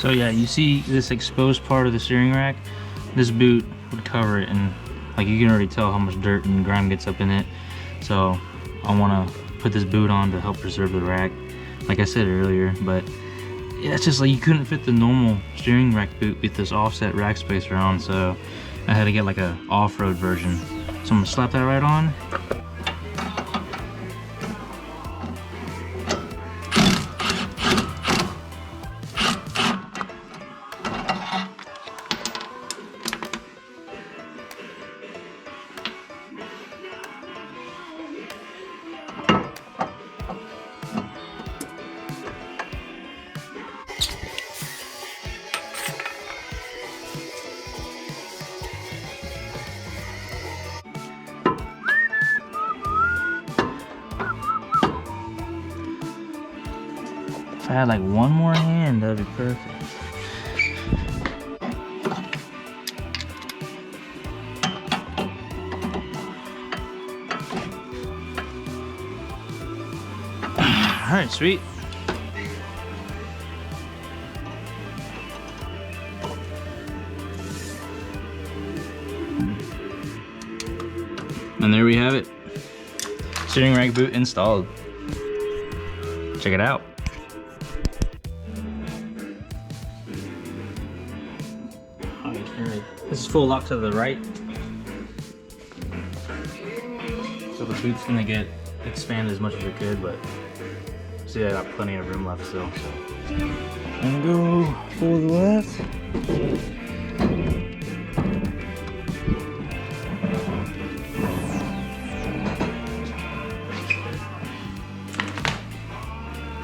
So yeah, you see this exposed part of the steering rack? This boot would cover it, and like you can already tell how much dirt and grime gets up in it. So I want to put this boot on to help preserve the rack, like I said earlier. But yeah, it's just like you couldn't fit the normal steering rack boot with this offset rack spacer on, so I had to get like a off-road version. So I'm gonna slap that right on. If I had like one more hand, that'd be perfect. All right, sweet. And there we have it. Steering rack boot installed. Check it out. This is full lock to the right. So the boot's gonna get expanded as much as it could, but see, I got plenty of room left still. So. And go for the left.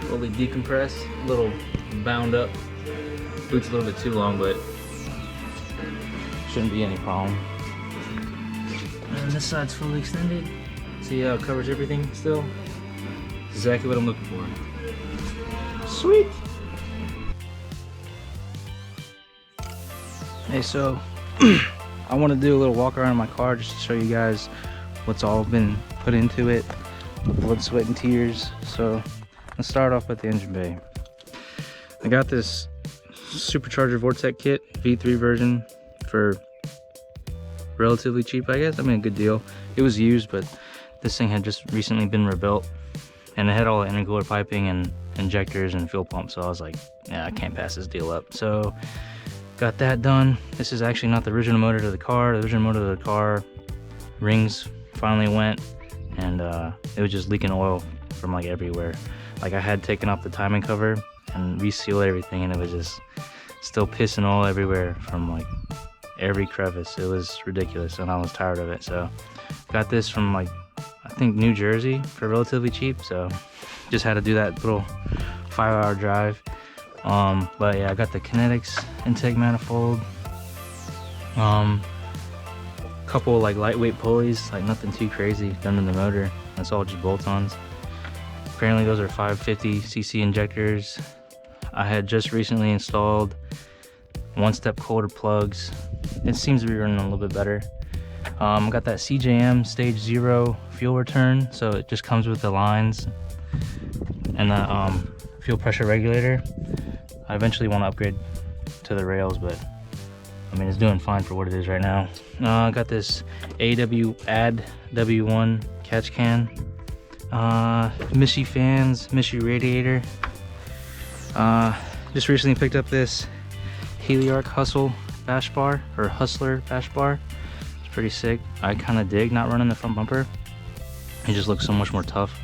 Fully decompress, a little bound up. Boot's a little bit too long, but shouldn't be any problem. And this side's fully extended. See how it covers everything still? Exactly what I'm looking for. Sweet! Hey, so I want to do a little walk around in my car just to show you guys what's all been put into it. Blood, sweat, and tears. So let's start off with the engine bay. I got this supercharger Vortec kit, V3 version, for relatively cheap, I guess. I mean, a good deal. It was used, but this thing had just recently been rebuilt, and it had all the intercooler piping and injectors and fuel pump, so I was like, yeah, I can't pass this deal up. So got that done. This is actually not the original motor to the car. The original motor to the car rings finally went, and it was just leaking oil from like everywhere. Like I had taken off the timing cover and resealed everything, and it was just still pissing oil everywhere from like every crevice. It was ridiculous, and I was tired of it. So got this from like, I think, New Jersey for relatively cheap. So just had to do that little 5-hour drive. But yeah, I got the Kinetics intake manifold, couple like lightweight pulleys, like nothing too crazy done to the motor. That's all just bolt-ons. Apparently those are 550cc injectors. I had just recently installed one-step coulter plugs. It seems to be running a little bit better. Got that CJM stage 0 fuel return, so it just comes with the lines and the fuel pressure regulator. I eventually want to upgrade to the rails, but I mean, it's doing fine for what it is right now. I got this AW Add W1 catch can, Mishy fans, Mishy radiator. Just recently picked up this Heliarc Hustle bash bar, or Hustler bash bar. It's pretty sick. I kind of dig not running the front bumper. It just looks so much more tough.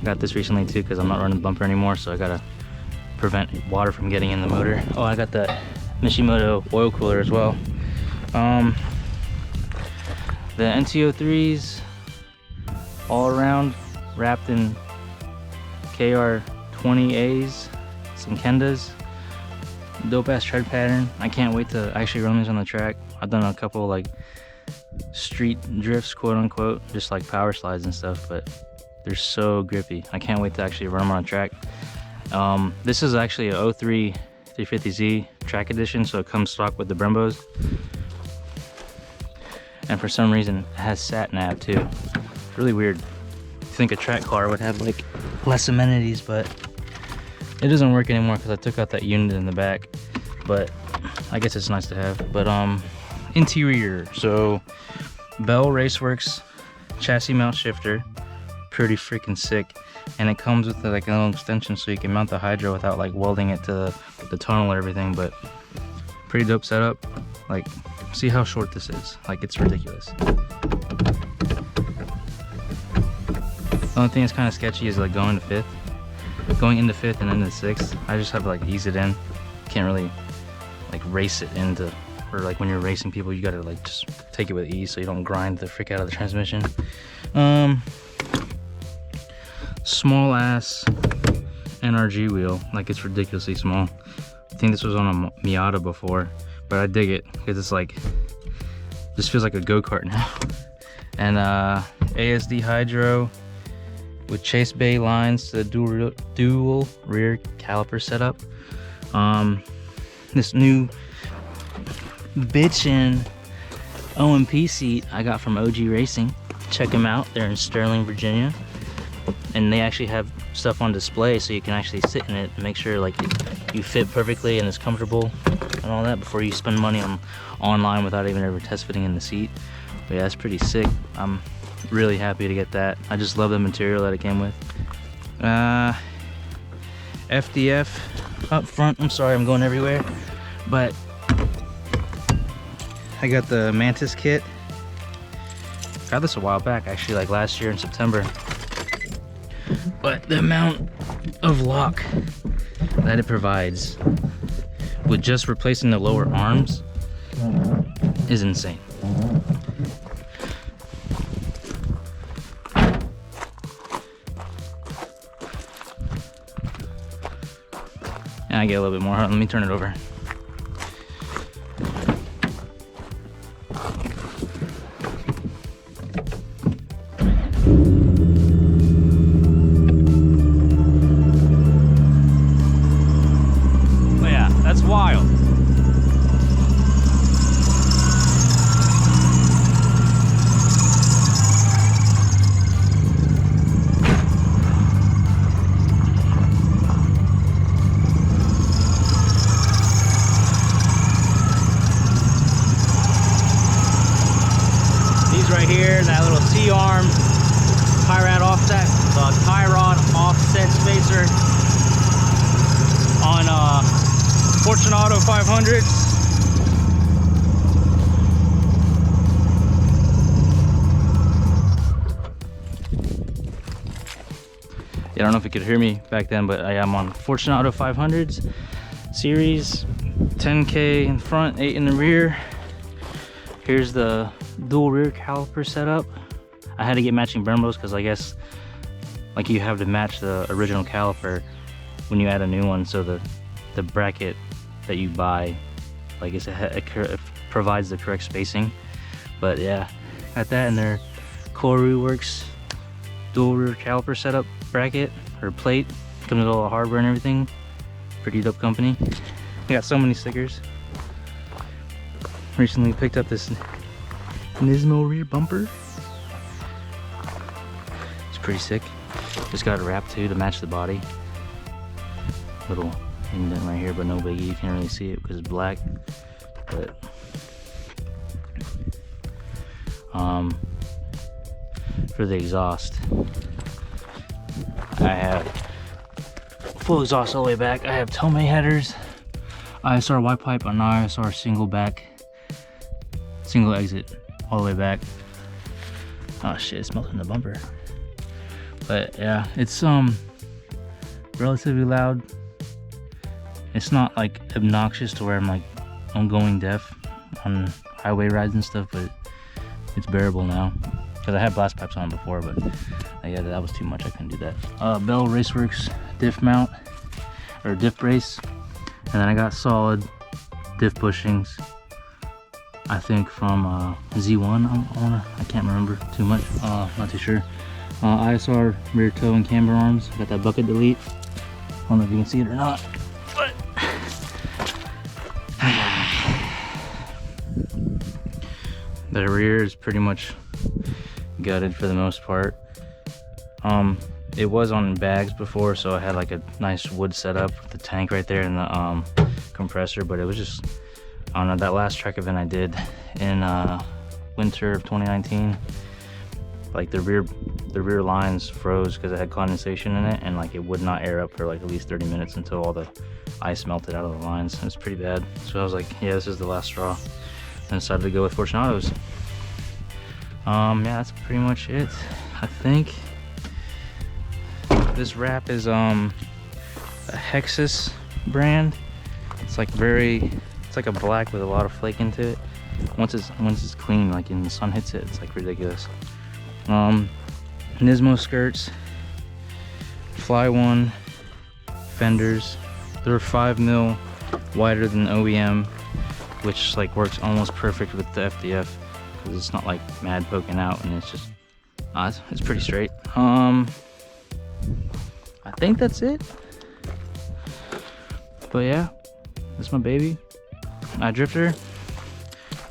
Got this recently too because I'm not running the bumper anymore, so I gotta prevent water from getting in the motor. Oh, I got the Mishimoto oil cooler as well. The NTO3s all around, wrapped in KR20As, some Kendas. Dope ass tread pattern. I can't wait to actually run these on the track. I've done a couple like street drifts, quote unquote, just like power slides and stuff, but they're so grippy. I can't wait to actually run them on a track. This is actually a 03 350Z track edition, so it comes stock with the Brembos. And for some reason, it has sat nav too. It's really weird. I think a track car would have like less amenities, but it doesn't work anymore because I took out that unit in the back. but I guess it's nice to have. But interior, so Bell Raceworks chassis mount shifter, pretty freaking sick. And it comes with like a little extension so you can mount the hydro without like welding it to the tunnel or everything. But pretty dope setup. Like, see how short this is. Like, it's ridiculous. The only thing that's kind of sketchy is like going into fifth and into sixth. I just have to like ease it in. Can't really like race it into, or like when you're racing people, you gotta like just take it with ease so you don't grind the frick out of the transmission. Small ass NRG wheel, like it's ridiculously small. I think this was on a Miata before, but I dig it because it's like, just feels like a go-kart now. And ASD hydro with chase bay lines to the dual rear caliper setup. This new bitchin' OMP seat I got from OG Racing. Check them out, they're in Sterling, Virginia. And they actually have stuff on display so you can actually sit in it and make sure like you fit perfectly and it's comfortable and all that before you spend money online without even ever test fitting in the seat. But yeah, that's pretty sick. I'm really happy to get that. I just love the material that it came with. FDF up front. I'm sorry I'm going everywhere, but I got the Mantis kit. Got this a while back, actually, like last year in September. But the amount of lock that it provides with just replacing the lower arms is insane. And I get a little bit more. Let me turn it over. That's wild. These right here, that little C-arm tie rod offset, the tie rod offset spacer on Fortunato 500s. Yeah, I don't know if you could hear me back then, but I am on Fortunato 500s series, 10K in front, 8 in the rear. Here's the dual rear caliper setup. I had to get matching Brembos because I guess like you have to match the original caliper when you add a new one, so the bracket that you buy, like it provides the correct spacing. But yeah, got that in their Koru Works dual rear caliper setup bracket or plate. Comes with all the hardware and everything. Pretty dope company. I got so many stickers. Recently picked up this Nismo rear bumper. It's pretty sick. Just got it wrapped too to match the body. Little indent right here, but no biggie. You can't really see it because it's black. But for the exhaust, I have full exhaust all the way back. I have Tomei headers, ISR Y pipe, and ISR single exit all the way back. Oh shit, it's melting the bumper. But yeah, it's relatively loud. It's not like obnoxious to where I'm going deaf on highway rides and stuff, but it's bearable now. Because I had blast pipes on before, but yeah, that was too much. I couldn't do that. Bell Raceworks diff mount, or diff brace. And then I got solid diff bushings, I think from Z1. I can't remember too much, not too sure. ISR rear toe and camber arms. Got that bucket delete. I don't know if you can see it or not, but the rear is pretty much gutted for the most part. It was on bags before, so I had like a nice wood setup with the tank right there and the compressor, but it was just, I don't know, that last track event I did in winter of 2019, like the rear lines froze because it had condensation in it, and like it would not air up for like at least 30 minutes until all the ice melted out of the lines. It was pretty bad. So I was like, yeah, this is the last straw, and decided to go with Fortunatos. Yeah, that's pretty much it, I think. This wrap is a Hexus brand. It's like it's like a black with a lot of flake into it. Once it's clean, like and the sun hits it, it's like ridiculous. Nismo skirts, Fly One fenders. They're 5mm wider than OEM, which like works almost perfect with the FDF because it's not like mad poking out, and it's just it's pretty straight. I think that's it. But yeah, that's my baby. I drifter.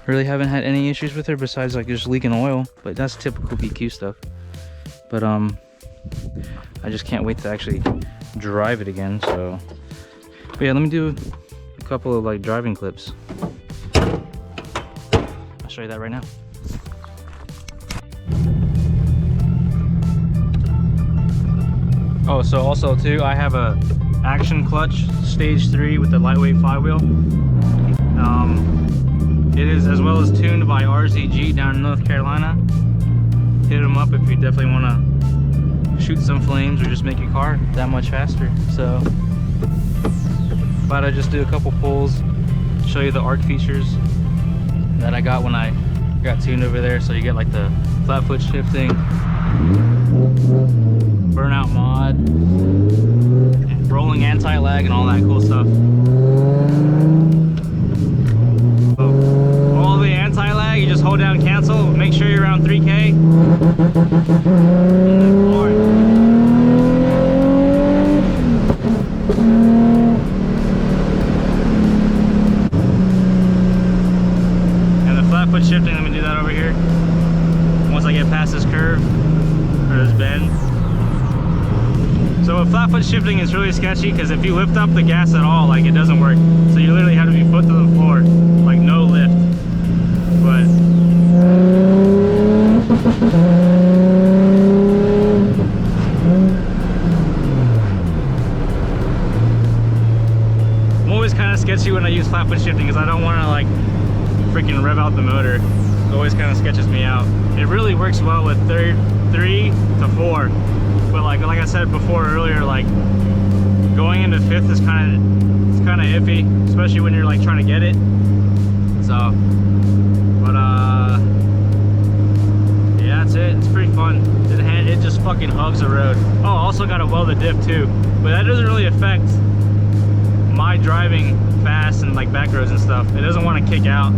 Really haven't had any issues with her besides like just leaking oil, but that's typical BQ stuff. But I just can't wait to actually drive it again. So but yeah, let me do a couple of like driving clips. I'll show you that right now. Oh, so also too, I have a action clutch stage 3 with the lightweight flywheel. It is as well as tuned by RZG down in North Carolina. Hit them up if you definitely want to shoot some flames or just make your car that much faster. So thought I'd just do a couple pulls, show you the arc features that I got when I got tuned over there. So you get like the flat foot shifting, burnout mod, rolling anti-lag, and all that cool stuff. All the anti-lag, you just hold down cancel, make sure you're around 3K. And the flat foot shifting, let me do that over here. Once I get past this curve, or this bend. So with flat foot shifting, it's really sketchy because if you lift up the gas at all, like it doesn't work. So you literally have to be foot to the floor, like no lift. But I'm always kind of sketchy when I use flat foot shifting because I don't want to like freaking rev out the motor. It always kind of sketches me out. It really works well with 3 to 4. But like I said before earlier, like going into 5th is kind of iffy, especially when you're like trying to get it. So, but yeah, that's it. It's pretty fun. It just fucking hugs the road. Oh, also got a welded diff too, but that doesn't really affect my driving fast and like back roads and stuff. It doesn't want to kick out.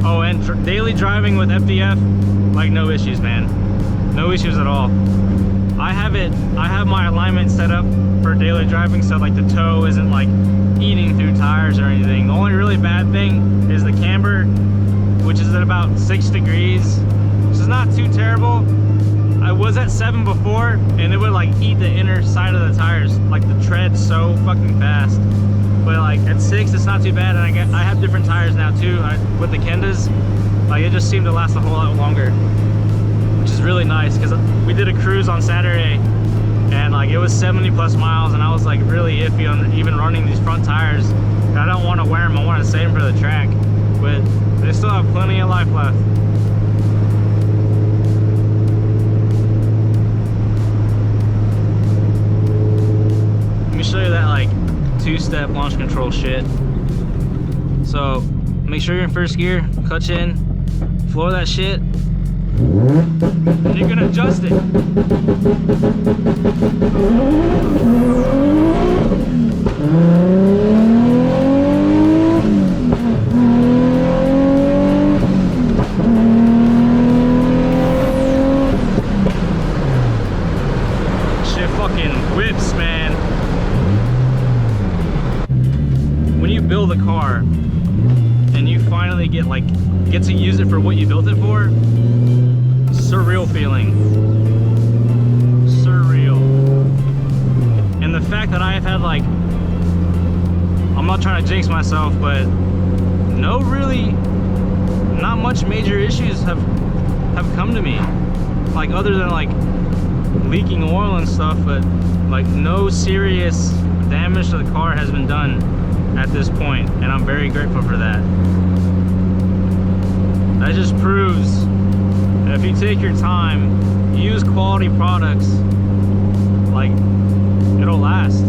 Oh, and daily driving with FDF, like no issues, man. No issues at all. I have my alignment set up for daily driving so like the toe isn't like eating through tires or anything. The only really bad thing is the camber, which is at about 6 degrees, which is not too terrible. I was at 7 before, and it would like eat the inner side of the tires, like the tread so fucking fast. But like at 6, it's not too bad, and I have different tires now too. With the Kendas, like it just seemed to last a whole lot longer, which is really nice because we did a cruise on Saturday, and like it was 70+ miles, and I was like really iffy on even running these front tires. I don't want to wear them. I want to save them for the track, but they still have plenty of life left. Let me show you that like 2-step launch control shit. So make sure you're in first gear, clutch in, floor that shit, and you're gonna adjust it. Shit fucking whips, man. When you build a car and you finally get to use it for what you built it for, surreal feeling. Surreal. And fact that I have had, like, I'm not trying to jinx myself, but not much major issues have come to me, like, other than like leaking oil and stuff, but like no serious damage to the car has been done at this point, and I'm very grateful for that. That just proves that if you take your time, use quality products, like, it'll last.